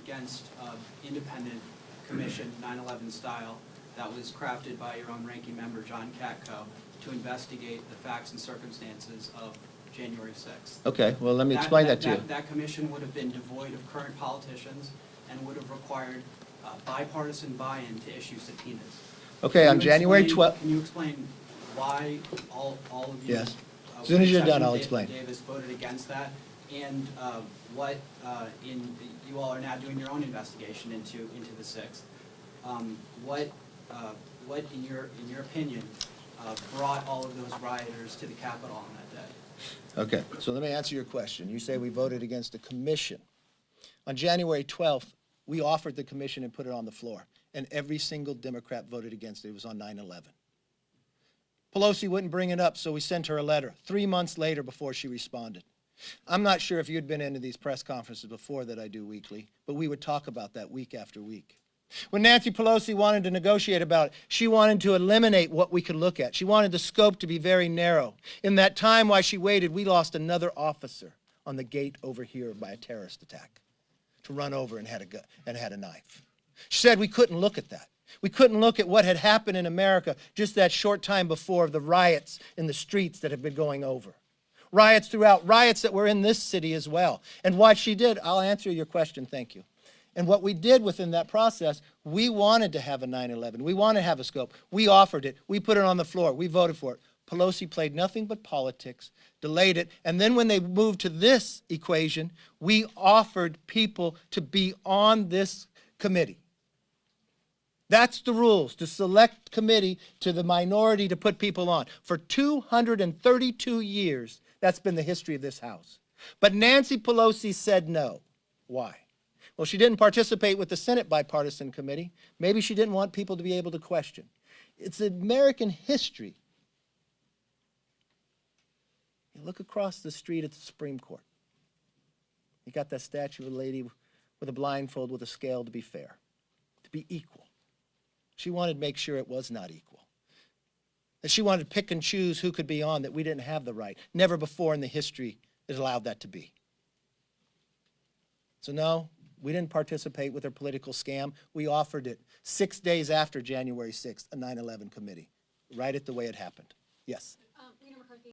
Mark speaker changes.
Speaker 1: against independent commission, 9/11 style, that was crafted by your own ranking member, John Katko, to investigate the facts and circumstances of January 6th.
Speaker 2: Okay, well, let me explain that to you.
Speaker 1: That commission would have been devoid of current politicians and would have required bipartisan buy-in to issue subpoenas.
Speaker 2: Okay, on January 12th.
Speaker 1: Can you explain why all of you?
Speaker 2: Yes. As soon as you're done, I'll explain.
Speaker 1: Davis voted against that, and what you all are now doing your own investigation into the 6th. What in your opinion brought all of those rioters to the Capitol on that day?
Speaker 2: Okay, so let me answer your question. You say we voted against the commission. On January 12th, we offered the commission and put it on the floor, and every single Democrat voted against it. It was on 9/11. Pelosi wouldn't bring it up, so we sent her a letter 3 months later before she responded. I'm not sure if you'd been into these press conferences before that I do weekly, but we would talk about that week after week. When Nancy Pelosi wanted to negotiate about it, she wanted to eliminate what we could look at. She wanted the scope to be very narrow. In that time while she waited, we lost another officer on the gate over here by a terrorist attack to run over and had a knife. She said we couldn't look at that. We couldn't look at what had happened in America just that short time before, the riots in the streets that have been going over. Riots throughout, riots that were in this city as well. And what she did, I'll answer your question, thank you. And what we did within that process, we wanted to have a 9/11. We wanted to have a scope. We offered it. We put it on the floor. We voted for it. Pelosi played nothing but politics, delayed it, and then when they moved to this equation, we offered people to be on this committee. That's the rules, to select committee to the minority to put people on. For 232 years, that's been the history of this House. But Nancy Pelosi said no. Why? Well, she didn't participate with the Senate bipartisan committee. Maybe she didn't want people to be able to question. It's American history. You look across the street at the Supreme Court. You got that statue of a lady with a blindfold with a scale, to be fair, to be equal. She wanted to make sure it was not equal. That she wanted to pick and choose who could be on, that we didn't have the right. Never before in the history it allowed that to be. So no, we didn't participate with her political scam. We offered it 6 days after January 6th, a 9/11 committee. Write it the way it happened. Yes.